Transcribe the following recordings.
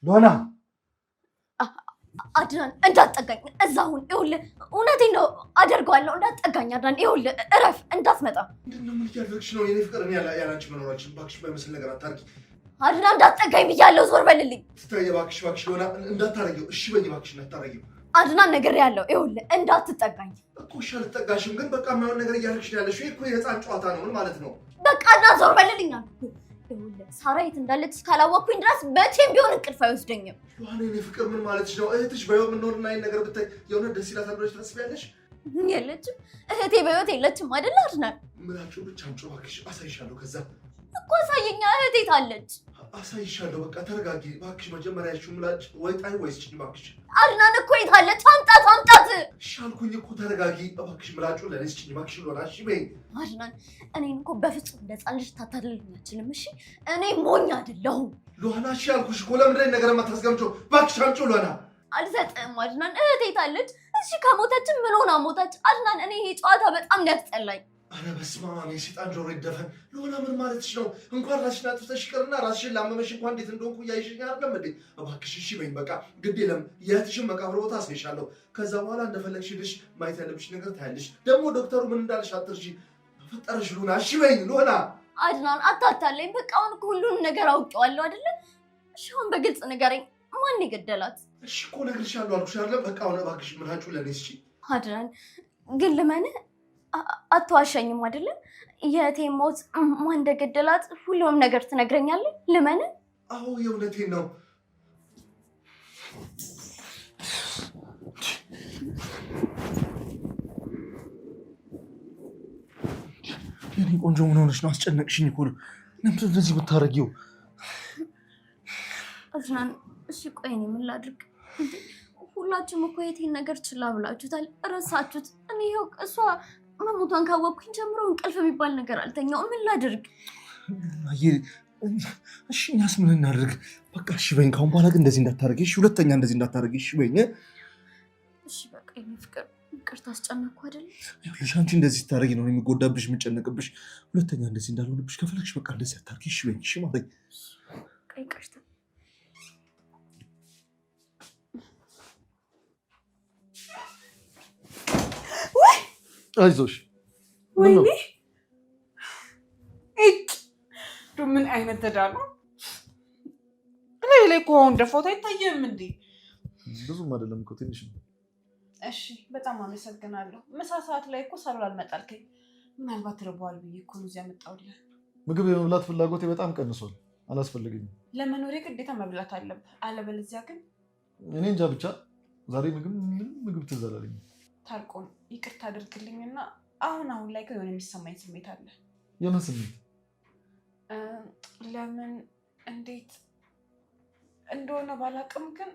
ሎና አድናን እንዳትጠጋኝ እዛሁን ይኸውልህ፣ እውነቴን ነው አደርገዋለሁ። እንዳትጠጋኝ አድናን፣ ይኸውልህ እረፍ፣ እንዳትመጣ። ምንድነው ምን እያደረግሽ ነው? የኔ ፍቅር እኔ ያላንቺ መኖራችን እባክሽ በመስል ነገር አታርጊ። አድናን እንዳትጠጋኝ ብያለሁ፣ ዞር በልልኝ። ትታይ እባክሽ ሎና እንዳታረጊው፣ እሺ በይ እባክሽ እንዳታረጊው። አድናን ነግሬሃለሁ፣ ይኸውልህ እንዳትጠጋኝ እኮ። እሺ አልጠጋሽም፣ ግን በቃ የማይሆን ነገር እያደረግሽ ነው ያለሽው። ይሄ እኮ የህፃን ጨዋታ ነው። ምን ማለት ነው? በቃ አድናን ዞር በልልኝ አልኩህ። ይኸውልህ ሳራ የት እንዳለች እስካላወቅኩኝ ድረስ መቼም ቢሆን እንቅልፍ አይወስደኝም። ዮሐና የኔ ፍቅር ምን ማለትሽ ነው? እህትሽ በህይወት የምንኖርና ይሄን ነገር ብታይ የእውነት ደስ ይላታል ብለሽ ታስቢያለሽ? የለችም እህቴ በህይወት የለችም አይደል አድናን? ምላቸው ብቻ አምጪው እባክሽ፣ አሳይሻለሁ። ከዛ እኮ አሳየኛ፣ እህቴ ታለች። አሳይሻለሁ። በቃ ተረጋጊ እባክሽ። መጀመሪያ ያልሽው ምላጭ ወይ ጣይ ወይስ ጭኝ እባክሽ። አድናን እኮ የታለች? አምጣት አምጣት። እሺ አልኩኝ እኮ ተረጋጊ እባክሽ። ምላጩን ለእኔ ስጭኝ እባክሽ ሎና። እሺ በይ አድናን። እኔን እኮ በፍጹም እንደ ሕፃን ልጅ ታታልልኝ አትችልም። እሺ እኔ ሞኝ አይደለሁም። ሎና እሺ አልኩሽ እኮ። ለምንድን ነገር የማታስገምጪው? እባክሽ አምጪው ሎና። አልሰጥም አድናን። እህቴ ታለች። እሺ ከሞተችም ምን ሆና ሞተች? አድናን እኔ ይሄ ጨዋታ በጣም ያስጠላኝ። አረ በስመ አብ የሰይጣን ጆሮ ይደፈን። ሎና ምን ማለትሽ ነው? እንኳን ራስሽን አጥፍተሽ ይቅርና ራስሽን ላመመሽ እንኳን እንዴት እንደሆንኩ እያይሽኝ አይደለም እንዴ? እባክሽ እሺ በይኝ በቃ ግድ የለም። የእህትሽን መቃብር ቦታ አስይሻለሁ። ከዛ በኋላ እንደፈለግሽ ሄደሽ ማየት ያለብሽ ነገር ታያለሽ። ደግሞ ዶክተሩ ምን እንዳለሽ አትርሺ። በፈጠረሽ ሎና እሺ በይኝ ሎና። አድናን አታታለኝ። በቃ አሁን ሁሉንም ነገር አውቄዋለሁ አይደለ? እሺ አሁን በግልጽ ንገረኝ፣ ማን የገደላት? እሺ እኮ እነግርሻለሁ አልኩሽ አይደለም? በቃ አሁን እባክሽ ምላጩን ለእኔ ስጪ። አድናን ግን ልመንህ አትዋሸኝም አይደለም? የእህቴ ሞት ማን እንደገደላት ሁሉም ነገር ትነግረኛለህ? ልመንህ? አዎ የእውነቴን ነው። የኔ ቆንጆ ምን ሆነሽ ነው? አስጨነቅሽኝ እኮ። ለምንድን እንደዚህ የምታረጊው? አድናን እሺ ቆይ እኔ ምን ላድርግ? ሁላችሁም እኮ የእህቴን ነገር ችላ ብላችሁታል፣ እረሳችሁት። እኔ ይኸው እሷ መሞቷን ካወቅኩኝ ጀምሮ እንቅልፍ የሚባል ነገር አልተኛውም። ምን ላድርግ? እሺ እኛስ ምን እናድርግ? በቃ እሺ በይኝ። ካሁን በኋላ ግን እንደዚህ እንዳታረጊ እሺ? ሁለተኛ እንደዚህ እንዳታረጊ እሺ በይኝ። እሺ በቃ የኔ ፍቅር ይቅርታ አስጨነቅኩ አይደል? ይኸውልሽ አንቺ እንደዚህ ስታረጊ ነው የሚጎዳብሽ የምጨነቅብሽ። ሁለተኛ እንደዚህ እንዳልሆንብሽ ከፈለግሽ በቃ እንደዚህ አታርጊ እሺ በይኝ። እሺ ማረኝ። ይቅርታ አይዞሽ። ወይኔ ምን አይነት ተዳ ነው? ላይ እኮ እንደ ፎቶ አይታየም እንዴ? ብዙም አይደለም እኮ ትንሽ ነው። እሺ በጣም አመሰግናለሁ። ምሳ ሰዓት ላይ እኮ ሳሎን አልመጣልከኝ። ምናልባት ርቦሃል ብዬ እኮ ነው እዚህ ያመጣሁልህ። ምግብ የመብላት ፍላጎቴ በጣም ቀንሷል። አላስፈልገኝም። ለመኖሬ ግዴታ መብላት አለብህ፣ አለበለዚያ ግን እኔ እንጃ። ብቻ ዛሬ ምግብ ትዝ አላለኝም። ታርቆም ይቅርታ አድርግልኝና አሁን ላይ ግን የሆነ የሚሰማኝ ስሜት አለ። የምን ስሜት? ለምን እንዴት እንደሆነ ባላውቅም ግን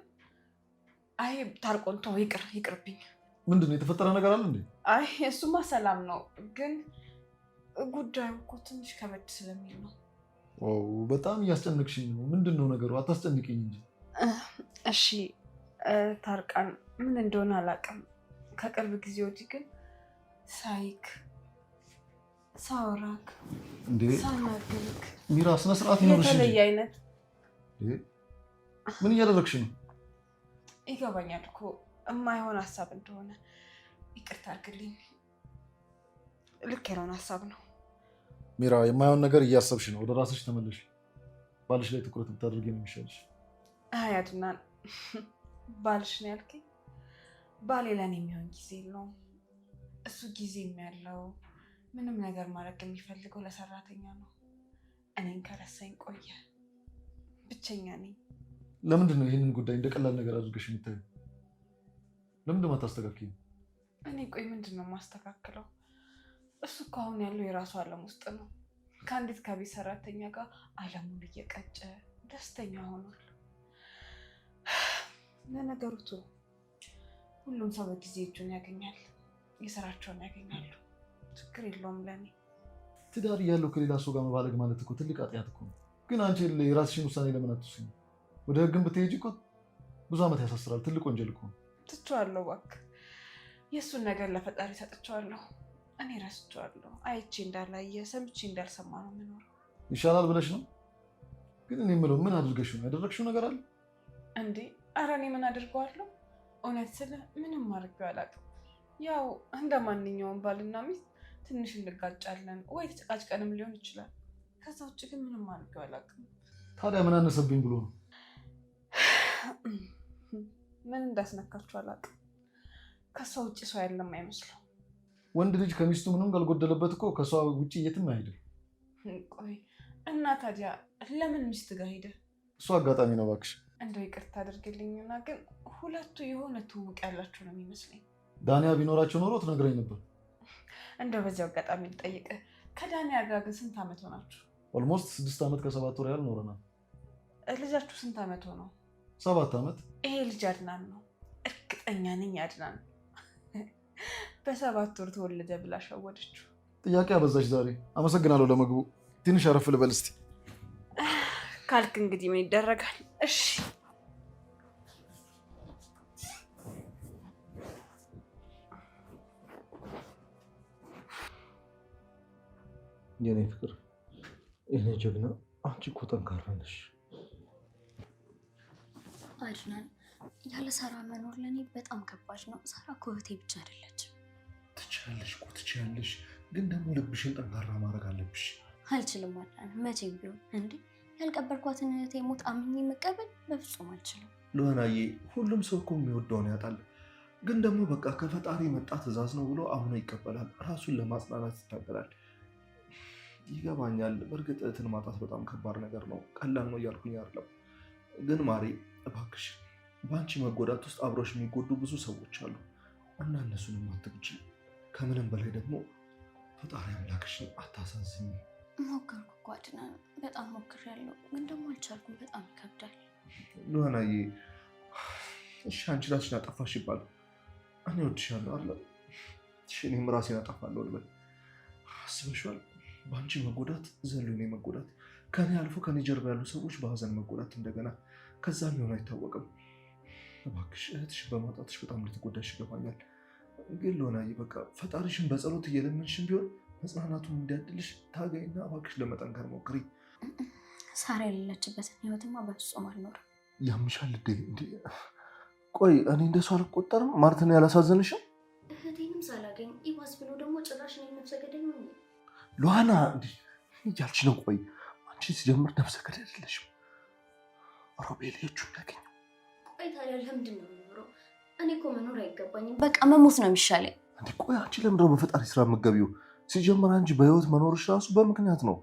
አይ ታርቆን ተው፣ ይቅርብኝ። ምንድን ነው የተፈጠረ ነገር አለ እንዴ? አይ እሱማ ሰላም ነው፣ ግን ጉዳዩ እኮ ትንሽ ከበድ ስለሚል ነው። በጣም እያስጨነቅሽኝ ነው። ምንድን ነው ነገሩ? አታስጨንቅኝ እንጂ። እሺ ታርቃን ምን እንደሆነ አላውቅም። ከቅርብ ጊዜ ወዲህ ግን ሳይክ ሳወራክ እንዴ ሳናግርክ ሚራ ስነ ስርዓት ይኖርሽ እንጂ የተለየ አይነት ምን እያደረግሽ ነው? ይገባኛል እኮ የማይሆን ሀሳብ እንደሆነ ይቅርታ አድርግልኝ። ልክ ያልሆነ ሀሳብ ነው ሚራ። የማይሆን ነገር እያሰብሽ ነው። ወደ ራስሽ ተመለሽ። ባልሽ ላይ ትኩረት ብታደርጊ ነው የሚሻልሽ። አይ አድናን ባልሽ ነው ያልከኝ? ባሌ ለኔ የሚሆን ጊዜ የለውም። እሱ ጊዜም ያለው ምንም ነገር ማድረግ የሚፈልገው ለሰራተኛ ነው። እኔን ከረሳኝ ቆየ። ብቸኛ ነኝ። ለምንድን ነው ይህንን ጉዳይ እንደ ቀላል ነገር አድርገሽ የምታየው? ለምንድን ነው የማታስተካክይው? እኔ ቆይ ምንድን ነው የማስተካክለው? እሱ እኮ አሁን ያለው የራሱ ዓለም ውስጥ ነው። ከአንዲት ከቤት ሰራተኛ ጋር ዓለሙን እየቀጨ ደስተኛ ሆኗል። ለነገሩ ቶ ሁሉም ሰው በጊዜ እጁን ያገኛል፣ የስራቸውን ያገኛሉ። ችግር የለውም ለኔ። ትዳር ያለው ከሌላ ሰው ጋር መባለግ ማለት እኮ ትልቅ ኃጢአት እኮ ነው። ግን አንቺ የራስሽን ውሳኔ ለምን አትወስኚም? ወደ ህግም ብትሄጂ እኮ ብዙ ዓመት ያሳስራል። ትልቅ ወንጀል እኮ ነው። ትቼዋለሁ እባክህ። የእሱን ነገር ለፈጣሪ ሰጥቼዋለሁ። እኔ ረስቼዋለሁ። አይቼ እንዳላየ ሰምቼ እንዳልሰማ ነው የምኖረው። ይሻላል ብለሽ ነው? ግን እኔ የምለው ምን አድርገሽ ነው? ያደረግሽው ነገር አለ? እንዴ ኧረ እኔ ምን አድርገዋለሁ? እውነት ስለ ምንም አድርጌው አላውቅም። ያው እንደ ማንኛውም ባልና ሚስት ትንሽ እንጋጫለን ወይ ተጨቃጭቀንም ሊሆን ይችላል። ከዛ ውጭ ግን ምንም አድርጌው አላውቅም። ታዲያ ምን አነሰብኝ ብሎ ነው? ምን እንዳስነካችሁ አላውቅም። ከሷ ውጭ ሰው ያለም አይመስለው። ወንድ ልጅ ከሚስቱ ምንም ካልጎደለበት እኮ ከሷ ውጭ የትም አይሄድም። ቆይ እና ታዲያ ለምን ሚስት ጋር ሄደ? እሱ አጋጣሚ ነው እባክሽ። እንደው ይቅርታ አድርግልኝና ግን ሁለቱ የሆነ ትውውቅ ያላችሁ ነው የሚመስለኝ። ዳንያ ቢኖራቸው ኖሮ ትነግረኝ ነበር። እንደው በዚህ አጋጣሚ ልጠይቅህ፣ ከዳንያ ጋር ግን ስንት ዓመት ሆናችሁ? ኦልሞስት 6 ዓመት ከ7 ወር ያህል ኖረናል። ልጃችሁ ስንት ዓመት ሆነው? 7 ዓመት። ይሄ ልጅ አድናን ነው፣ እርግጠኛ ነኝ አድናን ነው። በ7 ወር ተወለደ ብላ ሸወደችው። ጥያቄ አበዛሽ ዛሬ። አመሰግናለሁ ለምግቡ። ትንሽ አረፍ ልበል እስቲ ካልክ እንግዲህ ምን ይደረጋል። እሺ የኔ ፍቅር፣ የኔ ጀግና፣ አንቺ እኮ ጠንካራ ነሽ። አድናን ያለ ሳራ መኖር ለእኔ በጣም ከባድ ነው። ሳራ እኮ እህቴ ብቻ አይደለችም። ትችያለሽ እኮ ትችያለሽ፣ ግን ደግሞ ልብሽን ጠንካራ ማድረግ አለብሽ። አልችልም አድናን፣ መቼም ቢሆን እንዴ ያልቀበርኳትን እህቴ ሞት አምኜ መቀበል በፍጹም አልችልም። ሉናዬ፣ ሁሉም ሰው እኮ የሚወደውን ያጣል። ግን ደግሞ በቃ ከፈጣሪ መጣ ትዕዛዝ ነው ብሎ አምኖ ይቀበላል። ራሱን ለማጽናናት ይታገላል። ይገባኛል። በእርግጥ እህትን ማጣት በጣም ከባድ ነገር ነው። ቀላል ነው እያልኩኝ አይደለም። ግን ማሪ እባክሽ፣ በአንቺ መጎዳት ውስጥ አብሮሽ የሚጎዱ ብዙ ሰዎች አሉ እና እነሱንም አትግጂ። ከምንም በላይ ደግሞ ፈጣሪ አምላክሽን አታሳዝኝ። ሞከርኩ እኮ አድናን፣ በጣም ሞክሬያለሁ፣ ግን ደግሞ አልቻልኩም። በጣም ይከብዳል። ሉናዬ፣ እሺ አንቺ ራስሽን አጠፋሽ ይባል፣ እኔ እወድሻለሁ አለ። እሺ እኔም ራሴን አጠፋለሁ ልበል? አስበሽዋል? በአንቺ መጎዳት ዘሎ እኔ መጎዳት፣ ከኔ አልፎ ከኔ ጀርባ ያሉ ሰዎች በሀዘን መጎዳት እንደገና ከዛ ሊሆን አይታወቅም። እባክሽ እህትሽን በማጣትሽ በጣም ልትጎዳሽ ይገባኛል። ግን ሉናዬ በቃ ፈጣሪሽን በጸሎት እየለመንሽን ቢሆን መጽናናቱን እንዲያድልሽ ታገይና እባክሽ ለመጠንከር ሞክሪ። ሳራ የሌለችበትን ህይወትማ በፍጹም አልኖርም። ያምሻል እንዴ? ቆይ እኔ እንደሱ አልቆጠርም ማለት ነው። ያላሳዘንሽም? እህቴንም ሳላገኝ ይባስ ብሎ ደግሞ ጭራሽ ነው ነፍሰ ገዳይ ነው። ሉሃና እንዲህ እያልሽ ነው? ቆይ አንቺ ሲጀምር ነፍሰ ገዳይ አይደለሽም። ሮቤልዮቹን ያገኘው። ቆይ ታዲያ ለምንድን ነው የምኖረው? እኔ እኮ መኖር አይገባኝም። በቃ መሞት ነው የሚሻለኝ። እንዴ ቆይ አንቺ ለምንድን ነው በፈጣሪ ስራ የምትገቢው? ሲጀምር አንቺ በህይወት መኖርሽ ራሱ በምክንያት ነው።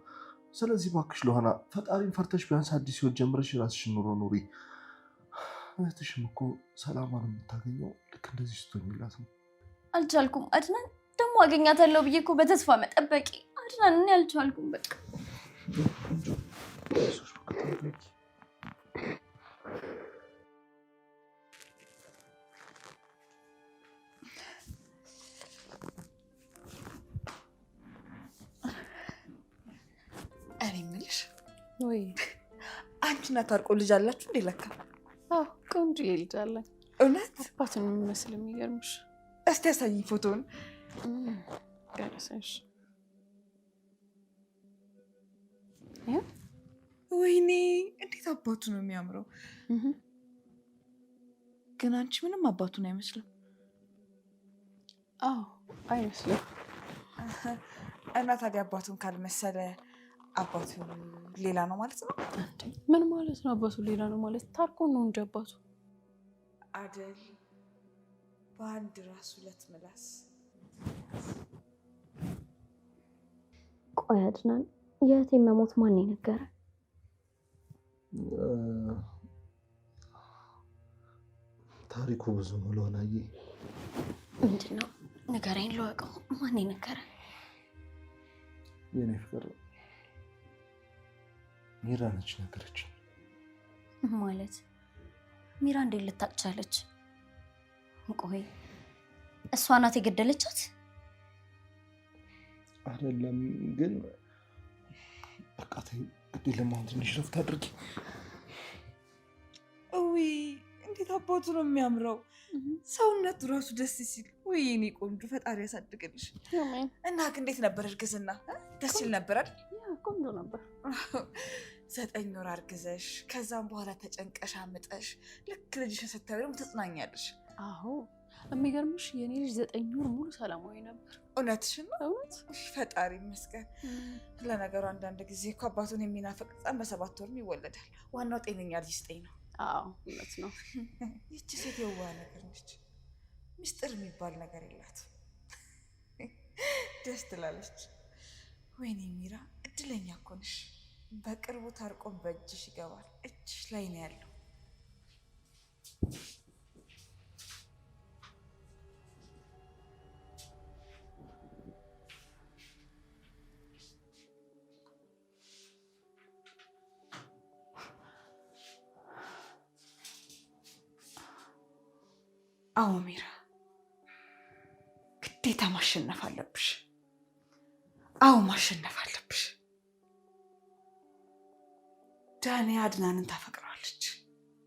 ስለዚህ እባክሽ ሉሃና ፈጣሪን ፈርተሽ ቢያንስ አዲስ ህይወት ጀምረሽ የራስሽን ኑሮ ኑሪ። እህትሽም እኮ ሰላማን የምታገኘው ልክ እንደዚህ ስትሆኝላት ነው። አልቻልኩም አድናን። ደግሞ አገኛታለሁ ብዬ እኮ በተስፋ መጠበቂ አድናን፣ እኔ አልቻልኩም። በቃ እኔ የምልሽ ወይ አንቺና ታርቆ ልጅ አላችሁ እንዴ? ለካ ቆንጆ ልጅ አለኝ። እውነት? አባቱን የሚመስል የሚገርምሽ። እስቲ ያሳይኝ ፎቶውን። ገረሰሽ? ወይኔ እንዴት አባቱ ነው የሚያምረው። ግን አንቺ ምንም አባቱን አይመስልም። አዎ አይመስልም። እና ታዲያ አባቱን ካልመሰለ አባቱ ሌላ ነው ማለት ነው? ምን ማለት ነው? አባቱ ሌላ ነው ማለት ታርቆ ነው እንጂ አባቱ አደል። በአንድ ራስ ሁለት ምላስ። ቆይ አድናን፣ የእህቴን መሞት ማን የነገረ? ታሪኩ ብዙ ነው ሉሃናዬ። ምንድን ነው? ንገረኝ ልወቀው። ማን የነገረ? የኔ ፍቅር ሚራ ነች ነገረች። ማለት ሚራ እንዴት ልታውቅ ቻለች? ቆይ እሷ ናት የገደለቻት? አይደለም ግን በቃ ተይ፣ ግድ የለም አሁን ትንሽ ረፍት አድርጊ። ውይ እንዴት አባቱ ነው የሚያምረው። ሰውነቱ ራሱ ደስ ሲል። ውይ የኔ ቆንጆ ፈጣሪ ያሳድግልሽ። እና እንዴት ነበር እርግዝና? ደስ ይል ነበር አይደል? ቆንጆ ነበር። 9 ወር አርግዘሽ ከዛም በኋላ ተጨንቀሽ አምጠሽ ልክ ልጅሽን ስታዩ ደግሞ ትጽናኛለሽ። አዎ የሚገርምሽ የኔ ልጅ 9 ወር ሙሉ ሰላማዊ ነበር። እውነትሽን ነው? እውነት ፈጣሪ ይመስገን። ለነገሩ አንዳንድ ጊዜ እኮ አባቱን የሚናፍቅ ሕፃን በ7 ወርም ይወለዳል። ዋናው ጤነኛ ልጅ ስጠኝ ነው። አዎ እውነት ነው። ይቺ ሴት የዋህ ነገር ነች። ምስጢር የሚባል ነገር የላትም። ደስ ትላለች። ወይኔ ሚራ እድለኛ እኮ ነሽ። በቅርቡ ታርቆም በእጅሽ ይገባል። እጅሽ ላይ ነው ያለው። አዎ ሚራ ግዴታ ማሸነፍ አለብሽ። አዎ ማሸነፍ አለብሽ። ዳኔ አድናንን ታፈቅረዋለች፣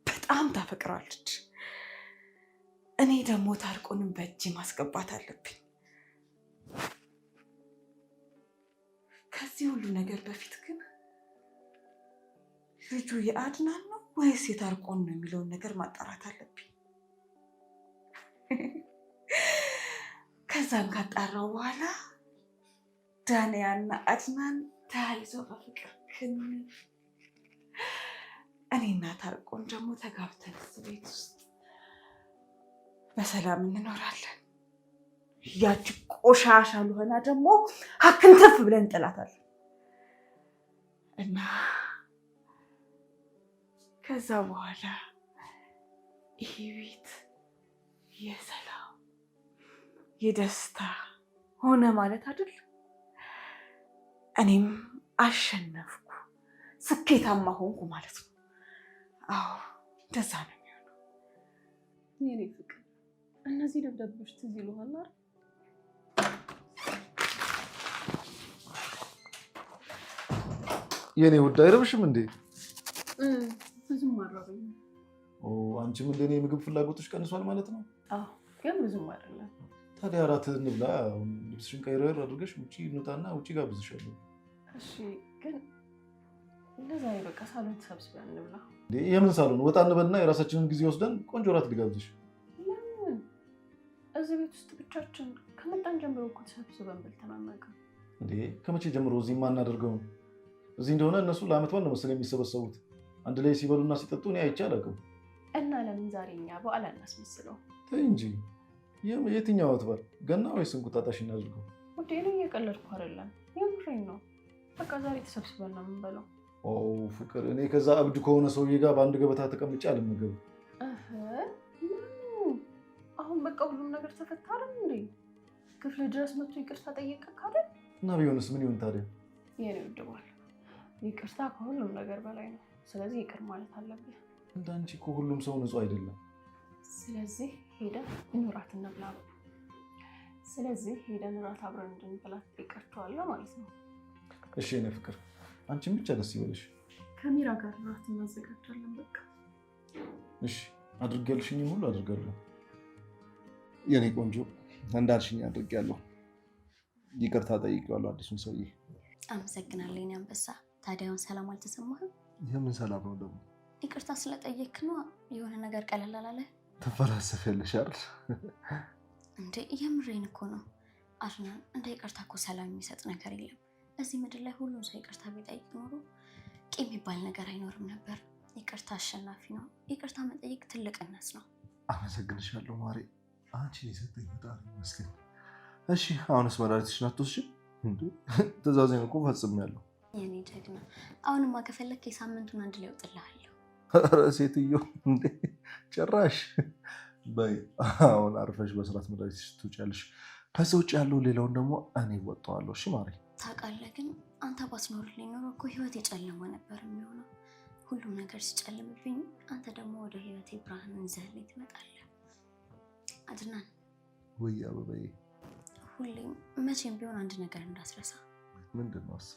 በጣም ታፈቅረዋለች። እኔ ደግሞ ታርቆንም በእጅ ማስገባት አለብኝ። ከዚህ ሁሉ ነገር በፊት ግን ልጁ የአድናን ነው ወይስ የታርቆን ነው የሚለውን ነገር ማጣራት አለብኝ። ከዛም ካጣራው በኋላ ዳንያና አድናን ተያይዘው በፍቅር እኔና ታርቆን ደግሞ ተጋብተን ቤት ውስጥ በሰላም እንኖራለን። ያቺ ቆሻሻ ልሆና ደግሞ ሀክንተፍ ብለን እንጥላታለን እና ከዛ በኋላ ይሄ ቤት የሰላም የደስታ ሆነ ማለት አይደል? እኔም አሸነፍኩ፣ ስኬታማ ሆንኩ ማለት ነው። አዎ እንደዛ ነው የሚሆነው። የኔ ፍቅር እነዚህ ደብዳቤዎች ትዝ ይሉሃል አይደል? የኔ ውድ አይረብሽም እንዴ? ብዙም አልራበኝም። አንቺም እንደኔ የምግብ ፍላጎቶች ቀንሷል ማለት ነው? አዎ ግን ብዙም አይደለም። ታዲያ እራት እንብላ። ልብስሽን ቀይረር አድርገሽ ውጪ እንውጣና ውጪ ጋብዝሻለሁ። እሺ ግን እንደዛ በቃ ሳሎን ተሰብስበን እንብላ። የምን ሳሎን? ወጣ እንበልና የራሳችንን ጊዜ ወስደን ቆንጆ እራት ልጋብዝሽ። ለምን? እዚህ ቤት ውስጥ ብቻችን ከመጣን ጀምሮ እኮ ተሰብስበን በልተን አናውቅም። እንዴ ከመቼ ጀምሮ እዚህ የማናደርገው? እዚህ እንደሆነ እነሱ ለዓመት በዓል ነው መሰለኝ የሚሰበሰቡት። አንድ ላይ ሲበሉና ሲጠጡ እኔ አይቼ አላውቅም። እና ለምን ዛሬ እኛ በዓል አናስመስለው? ተይ እንጂ። የትኛው ዓመት በዓል? ገና ወይስ እንቁጣጣሽ እናድርገው? ውዴ ነው፣ እየቀለድኩ አይደለም፣ የምሬን ነው። በቃ ዛሬ ተሰብስበን ነው የምንበላው። ኦ ፍቅር፣ እኔ ከዛ እብድ ከሆነ ሰውዬ ጋር በአንድ ገበታ ተቀምጬ አልመገብም። አሁን በቃ ሁሉም ነገር ተፈታ አይደል እንዴ? ክፍል ድረስ መጥቶ ይቅርታ ጠየቀክ አይደል? እና ቢሆንስ ምን ይሆን ታዲያ? የኔ ውድ ባል፣ ይቅርታ ከሁሉም ነገር በላይ ነው። ስለዚህ ይቅር ማለት አለብህ። እንዳንቺ እኮ ሁሉም ሰው ንጹህ አይደለም። ስለዚህ ሄደን እራት እንብላ። ስለዚህ ሄደን እራት አብረን እንድንበላ ይቀርተዋል ማለት ነው። እሺ የኔ ፍቅር፣ አንቺም ብቻ ደስ ይበልሽ። ከሚራ ጋር እራት እናዘጋጃለን። በቃ እሺ፣ አድርጌልሽኝ ሁሉ አድርጋለሁ። የኔ ቆንጆ፣ እንዳልሽኝ አድርጌያለሁ። ይቅርታ ጠይቄዋለሁ አዲሱን ሰውዬ። አመሰግናለሁ የኔ አንበሳ። ታዲያውን ሰላም አልተሰማህም? የምን ሰላም ነው ደግሞ? ይቅርታ ስለጠየክ ነው። የሆነ ነገር ቀለል አላለ? ትፈላሰፊያለሽ አይደል? እንዴ የምሬን እኮ ነው አድናን። እንደ ይቅርታ እኮ ሰላም የሚሰጥ ነገር የለም። እዚህ ምድር ላይ ሁሉም ሰው ይቅርታ ቢጠይቅ ኖሮ ቂም የሚባል ነገር አይኖርም ነበር። ይቅርታ አሸናፊ ነው። ይቅርታ መጠየቅ ትልቅነት ነው። አመሰግንሻለሁ ማሬ። አንቺን የሰጠኝ ፈጣሪ ይመስገን። እሺ አሁንስ መድኃኒትሽን አትወስጂም? ትዕዛዜን እኮ ፈጽሜያለሁ። የኔ ጀግና፣ አሁንማ ከፈለክ የሳምንቱን አንድ ላይ እወጥልሃለሁ። ኧረ ሴትዮ እንዴ ጭራሽ። በይ አሁን አርፈሽ በስርዓት መድኃኒትሽ ትውጫለሽ። ከዛ ውጭ ያለው ሌላውን ደግሞ እኔ እወጣዋለሁ። እሺ ማሬ? ታውቃለህ ግን አንተ ባስኖርልኝ ኖሮ እኮ ህይወት የጨለማ ነበር የሚሆነው። ሁሉም ነገር ሲጨልምብኝ አንተ ደግሞ ወደ ህይወቴ ብርሃንን ይዘህልኝ ትመጣለህ። አድናን ወይ አበባዬ፣ ሁሌም መቼም ቢሆን አንድ ነገር እንዳትረሳ። ምንድን ነው እሱ?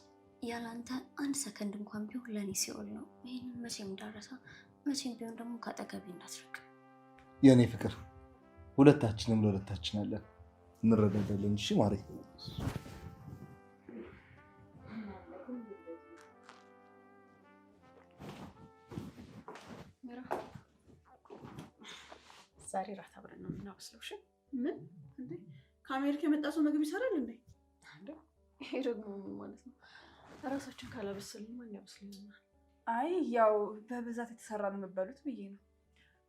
ያላንተ አንድ ሰከንድ እንኳን ቢሆን ለእኔ ሲኦል ነው። ይህንን መቼም እንዳረሳ፣ መቼም ቢሆን ደግሞ ከአጠገቤ እንዳትርቅ። የእኔ ፍቅር፣ ሁለታችንም ለሁለታችን አለን፣ እንረዳዳለን። እሺ ማሬ? ዛሬ ራት አብረን ነው የምናበስለው። እሺ? ምን እንዴ? ከአሜሪካ የመጣ ሰው ምግብ ይሰራል እንዴ? ይሄ ደግሞ ምን ማለት ነው? ራሳችን ካላበሰልን ማን ያበስልልናል? አይ ያው በብዛት የተሰራ ነው የምትበሉት ብዬ ነው።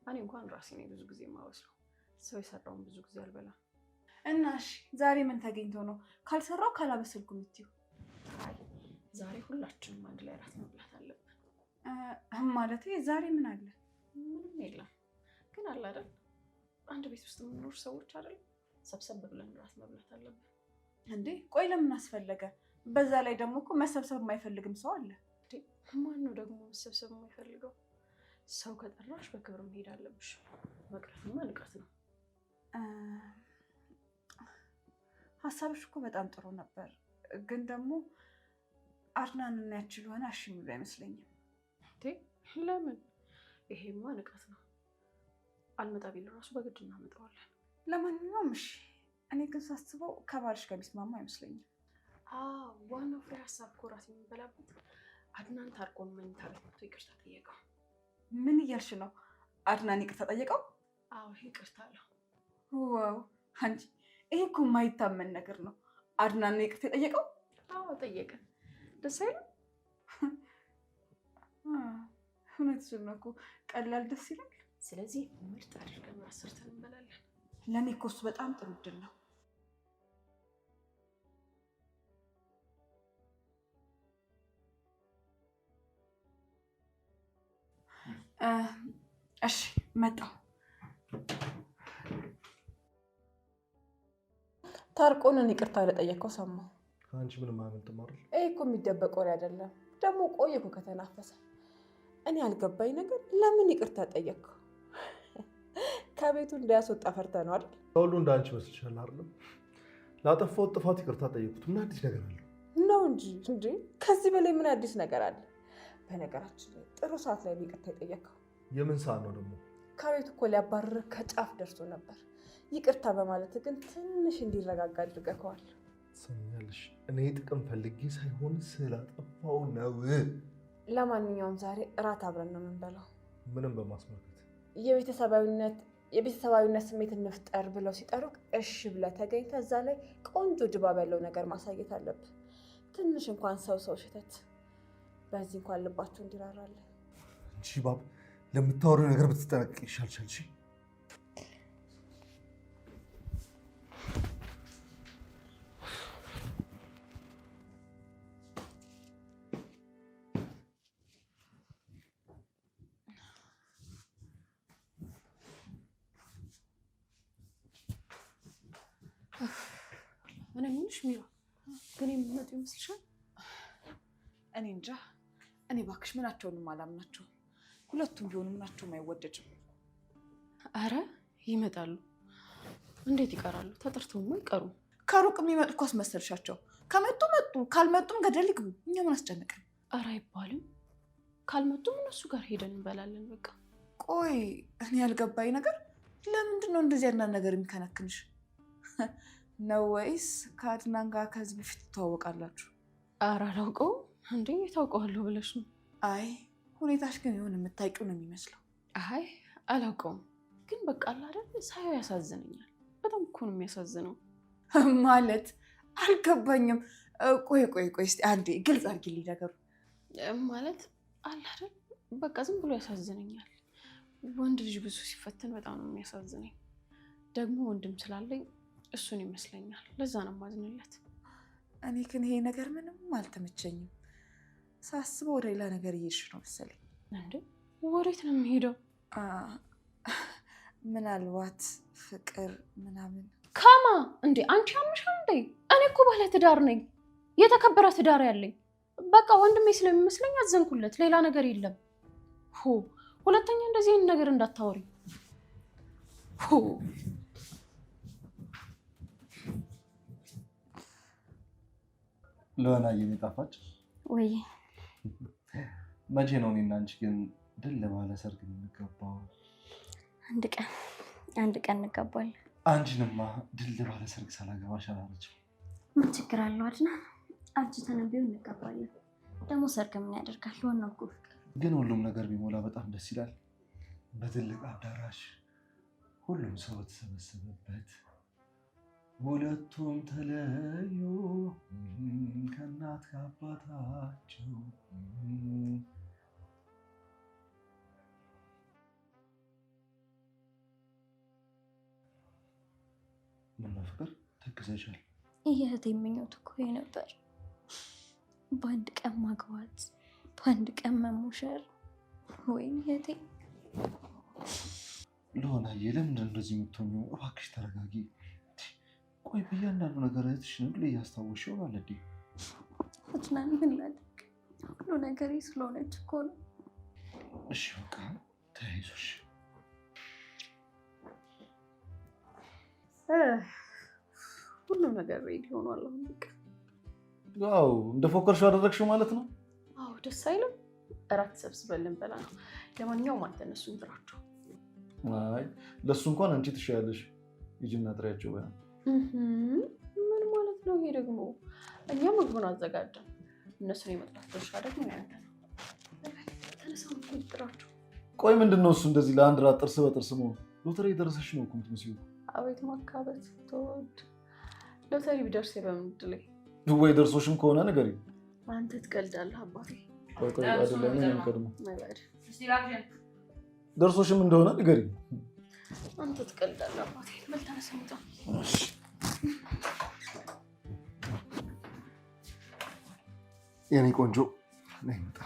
እኔ እንኳን ራሴ ነኝ ብዙ ጊዜ የማበስለው። ሰው የሰራውን ብዙ ጊዜ አልበላም። እና እሺ ዛሬ ምን ተገኝቶ ነው ካልሰራው ካላበሰልኩ የምትይው? አይ ዛሬ ሁላችንም አንድ ላይ ራት መብላት አለብን። ማለት ዛሬ ምን አለ? ምንም የለም ግን አለ አይደል? አንድ ቤት ውስጥ የምንኖር ሰዎች አይደል? ሰብሰብ ብለን ራት መብላት አለብን። እንዴ ቆይ ለምን አስፈለገ? በዛ ላይ ደግሞ እኮ መሰብሰብ የማይፈልግም ሰው አለ። ማን ነው ደግሞ መሰብሰብ የማይፈልገው? ሰው ከጠራሽ በክብር መሄድ አለብሽ። መቅረትማ ንቀት ነው። ሀሳብሽ እኮ በጣም ጥሩ ነበር፣ ግን ደግሞ አድናንና ያችል ሆነ እሺ የሚሉ አይመስለኝም። ለምን? ይሄማ ንቀት ነው። አልመጣ ቢል እራሱ በግድ እናመጣዋለን። ለማንኛውም እሺ። እኔ ግን ሳስበው ከባልሽ ጋር የሚስማማ አይመስለኝም። ዋናው ፍሬ ሀሳብ እኮ እራት የምንበላበት አድናን ታርቆን መኝታ ቤት መጥቶ ይቅርታ ጠየቀው። ምን እያልሽ ነው? አድናን ይቅርታ ጠየቀው? አዎ ይቅርታ አለው። ዋው አንቺ፣ ይሄ እኮ የማይታመን ነገር ነው። አድናን ነው ይቅርታ የጠየቀው? አዎ ጠየቀ። ደስ አይልም? እውነትሽን ነው እኮ ቀላል ደስ ይላል። ስለዚህ ምርጥ አድርገን ራት ሰርተን እንበላለን። ለእኔ እኮ እሱ በጣም ጥሩ እድል ነው። እሺ መጣሁ። ታርቆንን ይቅርታ ለጠየቀው ሰማሁ። ከአንቺ ምንም አያመልጥም አይደል? ይሄ እኮ የሚደበቅ ወሬ አይደለም። ደግሞ ቆየ እኮ ከተናፈሰ። እኔ ያልገባኝ ነገር ለምን ይቅርታ ጠየቅከው? ከቤቱ እንዳያስወጣ ፈርተህ ነው አይደል? ሁሉ እንደ አንቺ መስልሻል አይደለም? ላጠፋሁት ጥፋት ይቅርታ ጠየቁት። ምን አዲስ ነገር አለ? ነው እንጂ ከዚህ በላይ ምን አዲስ ነገር አለ? በነገራችን ላይ ጥሩ ሰዓት ላይ ይቅርታ የጠየቅከው። የምን ሰዓት ነው ደግሞ? ከቤቱ እኮ ሊያባርርህ ከጫፍ ደርሶ ነበር። ይቅርታ በማለት ግን ትንሽ እንዲረጋጋ አድርገኸዋል። ትሰሚኛለሽ? እኔ ጥቅም ፈልጌ ሳይሆን ስላጠፋው ነው። ለማንኛውም ዛሬ እራት አብረን ነው የምንበላው። ምንም በማስመልከት የቤተሰባዊነት ስሜት እንፍጠር ብለው ሲጠሩቅ እሺ ብለህ ተገኝተህ እዛ ላይ ቆንጆ ድባብ ያለው ነገር ማሳየት አለብህ። ትንሽ እንኳን ሰው ሽተት፣ በዚህ እንኳን ልባቸው እንዲራራለን። እንጂ ባብ ለምታወሪው ነገር ብትጠነቅቅ ይሻልሻል። እሺ እኔ ምንሽ ሚራ ግን የምትመጡ ይመስልሻል? እኔ እንጃ። እኔ እባክሽ ምናቸውንም አላምናቸውም። ሁለቱም ቢሆኑ ምናቸውም አይወደድም። አረ ይመጣሉ። እንዴት ይቀራሉ? ተጠርተውማ አይቀሩም። ከሩቅ የሚመጡ እኮ አስመሰልሻቸው። ከመጡ መጡ፣ ካልመጡም ገደል ይግቡ። እኛ ምን አስጨነቀን? አረ አይባልም። ካልመጡም እነሱ ጋር ሄደን እንበላለን። በቃ ቆይ እኔ ያልገባኝ ነገር ለምንድን ነው እንደዚህ ያና ነገር የሚከነክንሽ ነው? ወይስ ከአድናን ጋር ከዚህ በፊት ትተዋወቃላችሁ? አረ አላውቀውም። እንዴ ታውቀዋለሁ ብለሽ ነው? አይ ሁኔታሽ ግን የሆነ የምታውቂው ነው የሚመስለው። አይ አላውቀውም፣ ግን በቃ አይደል ሳየው ያሳዝነኛል። በጣም እኮ ነው የሚያሳዝነው። ማለት አልገባኝም። ቆይ እስኪ አንዴ ግልጽ አድርጊልኝ ነገሩ። ማለት አይደል በቃ ዝም ብሎ ያሳዝነኛል። ወንድ ልጅ ብዙ ሲፈተን በጣም ነው የሚያሳዝነኝ። ደግሞ ወንድም ስላለኝ እሱን ይመስለኛል። ለዛ ነው ማዝንለት። እኔ ግን ይሄ ነገር ምንም አልተመቸኝም። ሳስበው ወደ ሌላ ነገር እየሄድሽ ነው መሰለኝ። እንዴ ወዴት ነው የሚሄደው? ምናልባት ፍቅር ምናምን። ካማ እንዴ አንቺ አምሻል እንዴ? እኔ እኮ ባለ ትዳር ነኝ፣ የተከበረ ትዳር ያለኝ። በቃ ወንድሜ ስለሚመስለኝ አዘንኩለት፣ ሌላ ነገር የለም። ሁለተኛ እንደዚህ አይነት ነገር እንዳታወሪ። ለሆነ የሚጣፋጭ ወይ መቼ ነው እኔና አንቺ ግን ድል ባለ ሰርግ የምንገባው? አንድ ቀን እንገባለን። አንቺንማ ድል ባለ ሰርግ ሳላገባሽ አላለችም። ምን ችግር አለው አድና? አርጅተን ቢሆን እንገባለን። ደግሞ ሰርግ ምን ያደርጋል? ዋናው እኮ ፍቅር። ግን ሁሉም ነገር ቢሞላ በጣም ደስ ይላል። በትልቅ አዳራሽ ሁሉም ሰው በተሰበሰበበት ሁለቱም ተለዩ ከእናት ከአባታቸው። ምነው ፍቅር ተክዘሻል? የእህቴ ምኞት እኮ ነበር በአንድ ቀን ማግባት፣ በአንድ ቀን መሞሸር። ወይኔ እህቴ። ለሆናዬ ለምንድን እንደዚህ የምትሆኚው? እባክሽ ተረጋጊ። ቆይ በእያንዳንዱ ነገር እህትሽን ሁሌ እያስታወስሽ ይሆናል እንዴ? አድናን ምን ላድርግ? ሁሉ ነገሬ ስለሆነች እኮ ነው። እሺ በቃ ተያይዞሽ። ሁሉም ነገር ሬዲ ሆኗል። አሁን በቃ ያው እንደፎከርሽው አደረግሽው ማለት ነው። አዎ ደስ አይልም? እራት ሰብስበን ልንበላ ነው። ለማንኛውም አንተ እነሱን ጥራቸው። አይ ለእሱ እንኳን አንቺ ትሻያለሽ። ሂጂና ጥሪያቸው። ምን ማለት ነው ይሄ ደግሞ? እኛ ምግቡን አዘጋጀን፣ እነሱን የመጥራት ድርሻ ደግሞ ያንተ ነው። ተነሳው ጥራቸው። ቆይ ምንድን ነው እሱ እንደዚህ ለአንድ ራት ጥርስ በጥርስ መሆን? ሎተሪ የደረሰሽ ነው እኮ የምትመስይው። አቤት ማካበት ተወድ። ሎተሪ ቢደርስ በምን ዕድሌ? ወይ ደርሶሽም ከሆነ ንገሪኝ። አንተ ትቀልዳለህ አባቴ። ቆይ አይደለም እኔ የምቀድመው። ማይባድ ደርሶሽም እንደሆነ ንገሪኝ። አንተ ትቀልዳለህ አባቴ። በል ተነሳ እንውጣ። የኔ ቆንጆ ነይ እንውጣ።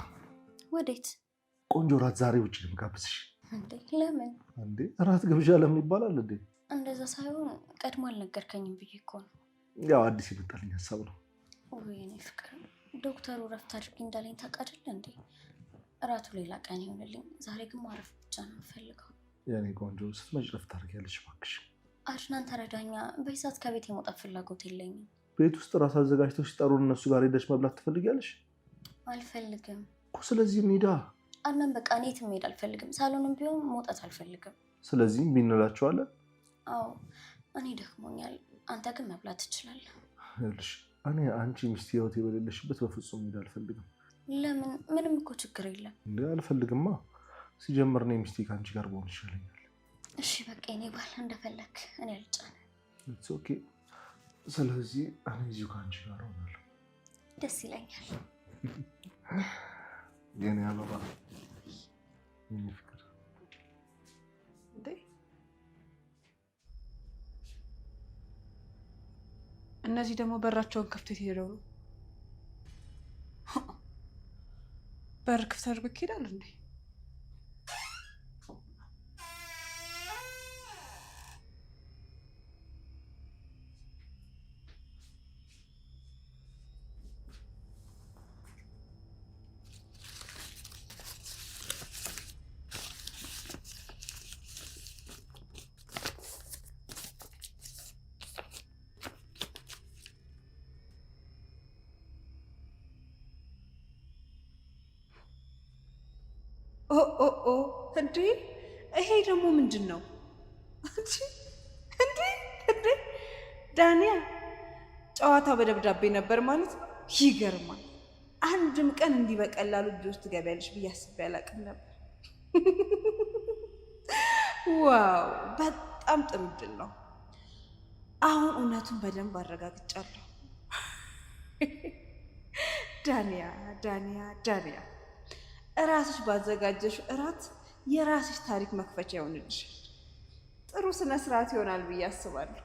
ወዴት? ቆንጆ ራት ዛሬ ውጭ ልምጋብዝሽ። እንዴ ለምን? እንዴ እራት ግብዣ ለምን ይባላል እንዴ? እንደዛ ሳይሆን ቀድሞ አልነገርከኝም ብዬ እኮ ነው። ያው አዲስ የመጣልኝ ሀሳብ ነው። ወይኔ ፍቅር፣ ዶክተሩ እረፍት አድርጊ እንዳለኝ ታውቃለህ እንዴ? እራቱ ሌላ ቀን ይሆንልኝ፣ ዛሬ ግን ማረፍ ብቻ ነው የምፈልገው። የኔ ቆንጆ ስትመጪ እረፍት ታደርጊያለሽ እባክሽ። አድናን ተረዳኛ። በይሳት ከቤት የመውጣት ፍላጎት የለኝም። ቤት ውስጥ ራስ አዘጋጅተው ሲጠሩን እነሱ ጋር ሄደሽ መብላት ትፈልጊያለሽ? አልፈልግም እኮ ስለዚህ እንሂዳ። አድናን በቃ እኔ የትም መሄድ አልፈልግም። ሳሎንም ቢሆን መውጣት አልፈልግም። ስለዚህ እምቢ እንላቸዋለን። አዎ እኔ ደክሞኛል፣ አንተ ግን መብላት ትችላለህ። ይኸውልሽ እኔ አንቺ ሚስት ህይወት የሌለሽበት በፍጹም መሄድ አልፈልግም። ለምን? ምንም እኮ ችግር የለም። እንዴ አልፈልግማ። ሲጀምር እኔ ሚስቴ ከአንቺ ጋር በሆን ይሻለኛል። እሺ በቃ እኔ ባል እንደፈለክ፣ እኔ አልጫነም። ኢትስ ኦኬ። ስለዚህ እኔ እዚሁ ከአንቺ ጋር ሆናለሁ። ደስ ይለኛል። የኔ አበባ፣ የኔ ፍቅር። እነዚህ ደግሞ በራቸውን ከፍተው ሄደው ነው። በር ክፍት አድርጎ ይሄዳል እንዴ? ኦ እንዴ! ይሄ ደግሞ ምንድን ነው እንዴ? ዳንያ፣ ጨዋታ በደብዳቤ ነበር ማለት ነው። ይገርማል። አንድም ቀን እንዲህ በቀላሉ እጅ ውስጥ ትገቢያለሽ ብዬ አስቤ አላውቅም ነበር። ዋው! በጣም ጥሩ እድል ነው። አሁን እውነቱን በደንብ አረጋግጫለሁ። ዳንያ እራስሽ ባዘጋጀሽ እራት የራስሽ ታሪክ መክፈቻ ይሆንልሻል። ጥሩ ስነ ስርዓት ይሆናል ብዬ አስባለሁ።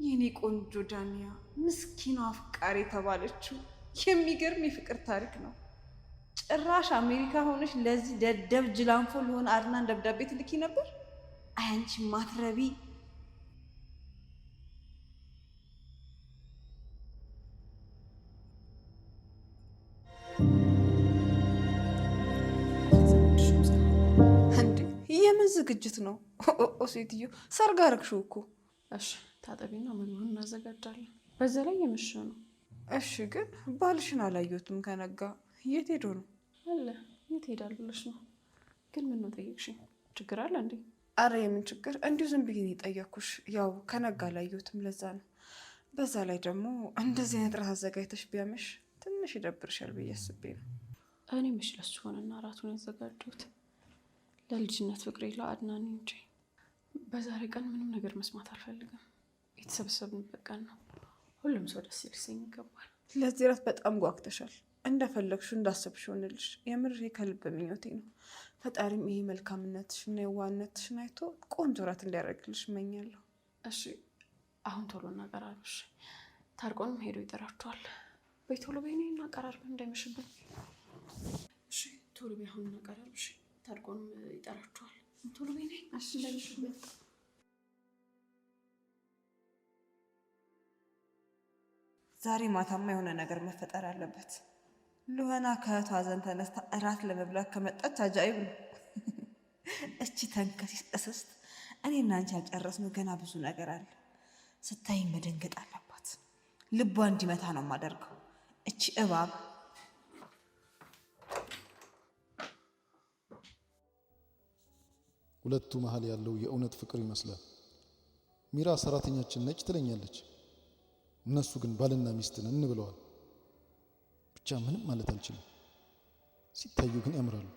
የኔ ቆንጆ ዳንያ፣ ምስኪኗ አፍቃሪ የተባለችው የሚገርም የፍቅር ታሪክ ነው። ጭራሽ አሜሪካ ሆነሽ ለዚህ ደደብ ጅላንፎ ለሆነ አድናን ደብዳቤ ትልኪ ነበር። አያንቺ ማትረቢ። የምን ዝግጅት ነው? ሴትዮ ሰርግ አደረግሽው እኮ። እሺ ታጠቢና ምግቡን እናዘጋጃለን። በዛ ላይ የምሽ ነው። እሺ ግን ባልሽን አላየሁትም ከነጋ። የት ሄዶ ነው? አለ። የት ሄዳል ብለሽ ነው? ግን ምን ነው ጠየቅሽኝ? ችግር አለ እንዴ? አረ የምን ችግር፣ እንዲሁ ዝም ብዬ ነው የጠየኩሽ። ያው ከነጋ አላየሁትም ለዛ ነው። በዛ ላይ ደግሞ እንደዚህ አይነት ራት አዘጋጅተሽ ቢያመሽ ትንሽ ይደብርሻል ብዬ አስቤ ነው። እኔ መች ለሱ ሆነና ራቱን ያዘጋጀሁት። ለልጅነት ፍቅሬ ለአድናን እንጂ በዛሬ ቀን ምንም ነገር መስማት አልፈልግም። የተሰበሰብንበት ቀን ነው። ሁሉም ሰው ደስ ሊሰኝ ይገባል። ለዚህ እራት በጣም ጓግተሻል። እንደፈለግሽው እንዳሰብሽው ሆንልሽ። የምር ከልብ ምኞቴ ነው። ፈጣሪም ይሄ መልካምነትሽና የዋህነትሽን አይቶ ቆንጆ እራት እንዲያደርግልሽ እመኛለሁ። እሺ አሁን ቶሎ እናቀራርብ። እሺ ታርቆንም ሄዶ ይጠራችኋል። በይ ቶሎ በይ እናቀራርብ እንዳይመሽብን። እሺ ቶሎ በይ አሁን እናቀራርብ። እሺ ታርቆንም ይጠራችኋል። ቶሎ በይ እንዳይመሽብን። ዛሬ ማታማ የሆነ ነገር መፈጠር አለበት። ሉሃና ከእህቷ ዘንድ ተነስታ እራት ለመብላት ከመጣች አጃይብ ነው። እቺ ተንከሲስ እስስት እኔና አንቺ ያልጨረስነው ገና ብዙ ነገር አለ። ስታይኝ መደንገጥ አለባት። ልቧ እንዲመታ ነው የማደርገው። እቺ እባብ ሁለቱ መሀል ያለው የእውነት ፍቅር ይመስላል። ሚራ ሰራተኛችን ነች ትለኛለች፣ እነሱ ግን ባልና ሚስት ነን ብለዋል። ብቻ ምንም ማለት አልችልም። ሲታዩ ግን ያምራሉ።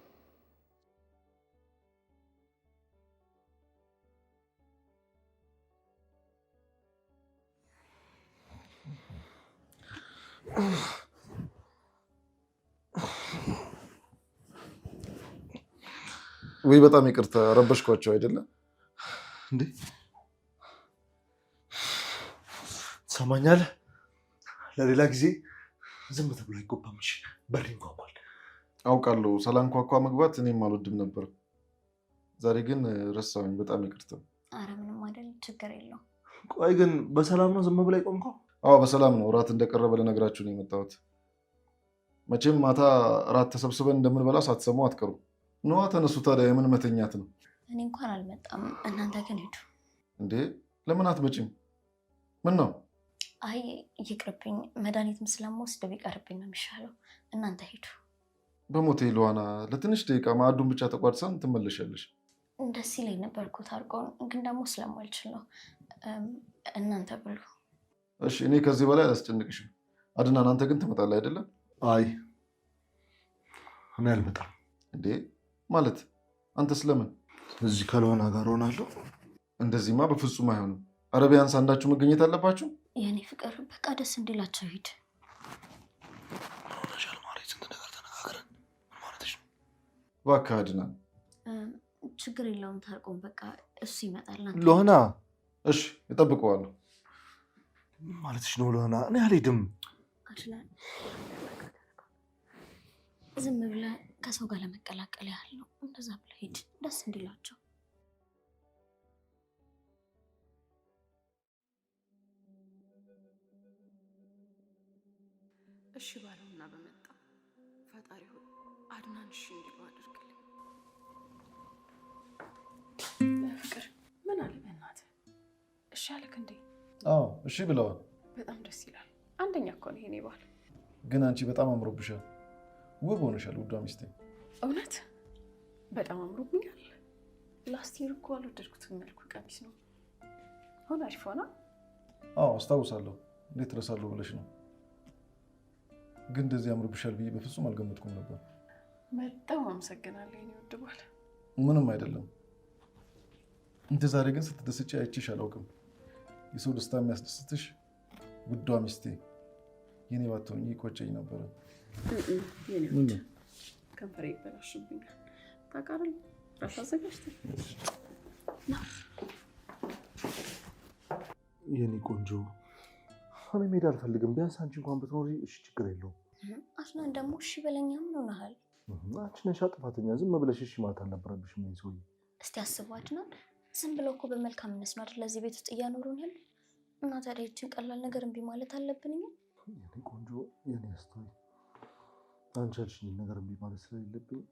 ወይ በጣም ይቅርታ ረበሽኳቸው አይደለም እንዴ? ትሰማኛለህ? ለሌላ ጊዜ ዝም ተብሎ አይገባም። እሺ በር ይንኳኳል። አውቃለሁ። ሳላንኳኳ መግባት እኔም አልወድም ነበር። ዛሬ ግን ረሳሁኝ። በጣም ይቅርታ። አረ ምንም አይደል፣ ችግር የለውም። ቆይ ግን በሰላም ነው ዝም ብላ ቆምከው? አዎ በሰላም ነው። እራት እንደቀረበ ልነግራችሁ ነው የመጣሁት። መቼም ማታ እራት ተሰብስበን እንደምንበላ ሳትሰሙ አትቀሩም። ነዋ ተነሱ። ታዲያ የምን መተኛት ነው? እኔ እንኳን አልመጣም፣ እናንተ ግን ሂዱ። እንዴ ለምን አትመጪም? ምን ነው? አይ ይቅርብኝ፣ መድኃኒትም ስለምወስድ ቢቀርብኝ ነው የሚሻለው። እናንተ ሂዱ። በሞቴ ሉሃና፣ ለትንሽ ደቂቃ ማዕዱን ብቻ ተቋድሰን ትመለሻለሽ። ደስ ይለኝ ነበር እኮ ታርቆን፣ ግን ደግሞ ስለማልችል ነው። እናንተ ብሉ። እሺ እኔ ከዚህ በላይ አላስጨንቅሽም። አድናን አንተ ግን ትመጣለህ አይደለም? አይ እኔ አልመጣም። እንዴ ማለት አንተ ስለምን? እዚህ ከሉሃና ጋር ሆናለሁ። እንደዚህማ በፍጹም አይሆንም። ኧረ ቢያንስ አንዳችሁ መገኘት አለባችሁ። የእኔ ፍቅር በቃ ደስ እንዲላቸው ሂድ። ሆነሻል ማለት ስንት ነገር ተነጋግረን ምን ማለትሽ ነው? እባክህ አድናን። ችግር የለውም ታርቆን፣ በቃ እሱ ይመጣል። ሉሃና እሺ እጠብቀዋለሁ። ምን ማለትሽ ነው ሉሃና? እኔ አልሄድም። አድናን ዝም ብለህ ከሰው ጋር ለመቀላቀል ያህል ነው። እንደዛ ብለህ ሂድ፣ ደስ እንዲላቸው። እሺ ባለውና በመጣ ፈጣሪ ሆይ አድናን እሺ እንዲለው አድርግልኝ። ፍቅር ምን አለ በእናትህ? እሺ አልክ እንዴ? አዎ እሺ ብለዋል። በጣም ደስ ይላል። አንደኛ እኮ ነው ይሄኔ ባል። ግን አንቺ በጣም አምሮብሻል፣ ውብ ሆነሻል ውዷ ሚስቴ። እውነት በጣም አምሮብኛል። ላስት ይር እኮ አልወደድኩትም መልኩ ቀሚስ ነው። አሁን አሪፍ ሆና። አዎ አስታውሳለሁ። እንዴት እረሳለሁ ብለሽ ነው? ግን እንደዚህ አምሮብሻል ብዬ በፍጹም አልገመትኩም ነበር። በጣም አመሰግናለሁ የኔ ውድ ባል። ምንም አይደለም። እንደ ዛሬ ግን ስትደስጪ አይቼሽ አላውቅም። የሰው ደስታ የሚያስደስትሽ ውዷ ሚስቴ የኔ ባትሆኚ ይቆጨኝ ነበረ። የኔ ውድ ከንፈሬ ይበላሽብኛል። ታውቃለህ ራስ አዘጋጅተህ የኔ ቆንጆ፣ እኔ መሄድ አልፈልግም። ቢያንስ አንቺ እንኳን ብትኖሪ እሺ፣ ችግር የለውም። አድናን ደግሞ እሺ በለኛ። ምን ሆነሃል? አንቺ ነሽ ጥፋተኛ። ዝም ብለሽ እሺ ማለት አልነበረብሽም። ይሄ ሰውዬ እስቲ አስበው አድናን፣ ዝም ብለው እኮ በመልካምነት ነው አይደል ለዚህ ቤት ውስጥ እያኖሩን ያለ። እና ታዲያ ይህችን ቀላል ነገር እምቢ ማለት አለብን እኛ? የኔ ቆንጆ፣ የኔ አስተዋይ፣ አንቺ ያልሽኝ ነገር እምቢ ማለት ስለሌለብኝ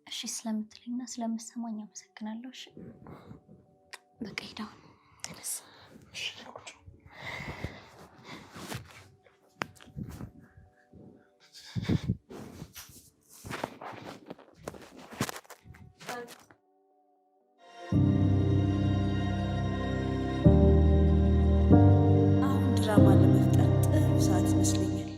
እሺ ስለምትለኝና ስለምትሰማኝ አመሰግናለሁ። እሺ በቃ ሂድ አሁን ተነስ። እሺ ቆንጆ። አሁን ድራማ ለመፍጠር ጥሩ ሰዓት ይመስለኛል።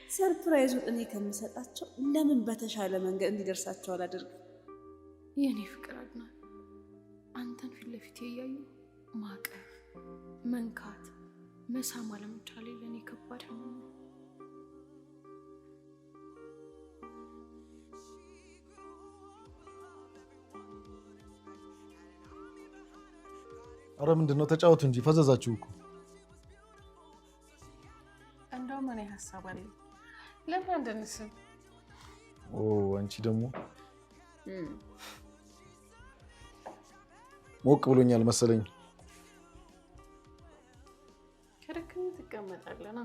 ሰርፕራይዝ ሰርፕራይዙን እኔ ከምሰጣቸው ለምን በተሻለ መንገድ እንዲደርሳቸው አላደርግም? የኔ ፍቅር አድናን፣ አንተን ፊት ለፊት እያዩ ማቀፍ፣ መንካት፣ መሳም አለመቻሌ ለእኔ ከባድ ነው። አረ ምንድን ነው? ተጫወቱ እንጂ ፈዘዛችሁ እኮ። እንደውም እኔ ሀሳብ አለኝ። ለምን አንደንስም? አንቺ ደግሞ ሞቅ ብሎኛል መሰለኝ። ከደከመኝ ትቀመጣለና።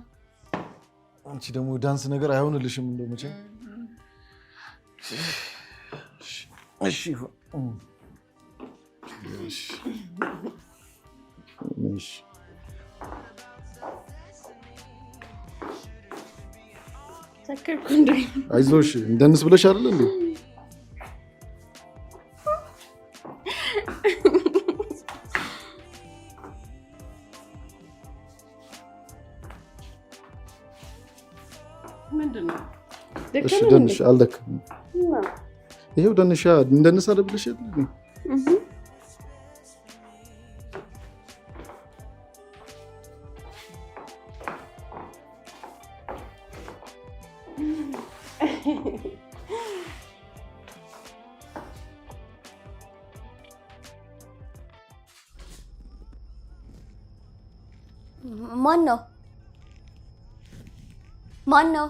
አንቺ ደግሞ ዳንስ ነገር አይሆንልሽም እንደው መቼም። እሺ ተከርኩ እንዴ? አይዞሽ እንደንስ ብለሽ አይደል እንዴ? ምንድነው? እሺ ደንሽ አልደከም። ይሄው ደንሻ እንደንስ አይደል ብለሽ አይደል? ማን ነው? ማን ነው?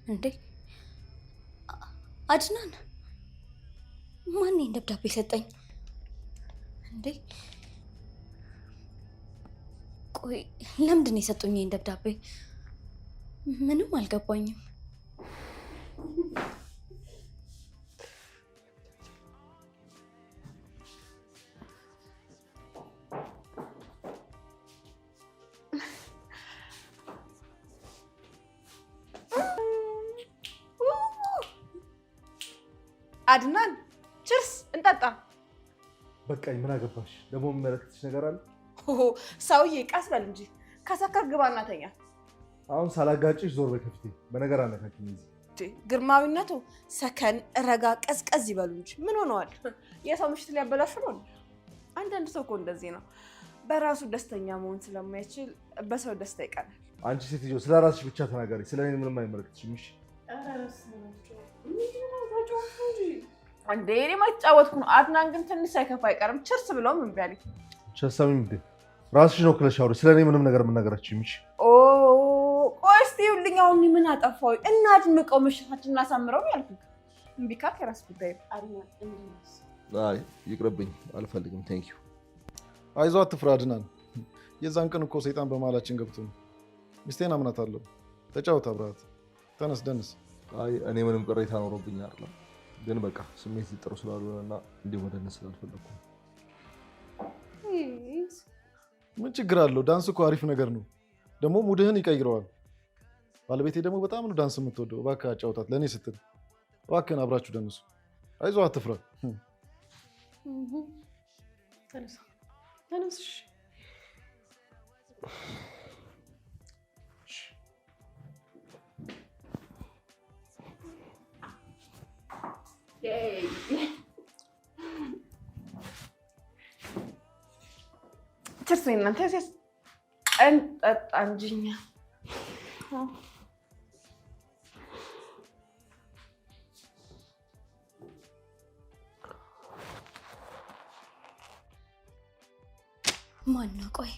እንዴ አድናን፣ ማን ይሄን ደብዳቤ ሰጠኝ? እንዴ ቆይ ለምንድን ነው የሰጡኝ ይሄን ደብዳቤ? ምንም አልገባኝም። አድናን ችርስ እንጠጣ። በቃኝ፣ ምን አገባሽ? ደግሞ የሚመለከትሽ ነገር አለ? ሰውዬ ቀስ በል እንጂ ከሰከር ግባ እና ተኛ። አሁን ሳላጋጭሽ ዞር በይ ከፊቴ። በነገር አነካኪኝ። እዚህ ግርማዊነቱ ሰከን ረጋ ቀዝቀዝ ይበሉ እንጂ ምን ሆነዋል? የሰው ምሽት ሊያበላሹ ነው። አንዳንድ ሰው እኮ እንደዚህ ነው፣ በራሱ ደስተኛ መሆን ስለማይችል በሰው ደስታ ይቀናል። አንቺ ሴትዮ ስለ ራስሽ ብቻ ተናገሪ፣ ስለኔ ምንም አይመለከትሽም። እሺ እንዴ እኔ ማጫወትኩ ነው። አድናን ግን ትንሽ ሳይከፋ አይቀርም ችርስ ብለው ምን ቢያለኝ ቸሳሚም እንዴ ራስሽን ወክለሽ አውሪ፣ ስለኔ ምንም ነገር መናገራችሁ። እሺ ቆይ እስቲ ይኸውልኝ፣ አሁን ምን አጠፋሁ? እናድምቀው፣ ምሽታችንን እናሳምረው ያልኩት። እምቢ ካልክ የራስ ጉዳይ። አይ ይቅርብኝ፣ አልፈልግም። ቴንክ ዩ። አይዞህ አትፍራ አድናን። የዛን ቀን እኮ ሰይጣን በመሀላችን ገብቶ ነው። ሚስቴን አምናታለሁ። ተጫወት አብረሃት። ተነስ ደንስ። አይ እኔ ምንም ቅሬታ ኖሮብኝ አይደለም፣ ግን በቃ ስሜት ጥሩ ስላልሆነና እንዲህ ወደነስ ስላልፈለኩ። ምን ችግር አለው? ዳንስ እኮ አሪፍ ነገር ነው። ደግሞ ሙድህን ይቀይረዋል። ባለቤቴ ደግሞ በጣም ነው ዳንስ የምትወደው። እባክህ አጫውታት ለእኔ ስትል። እባክህን አብራችሁ ደንሱ። አይዞህ አትፍራ። ተነስ። ችርስ እናንተ ሴስ እንጠጣ እንጂ እኛ ማን ነው? ቆይ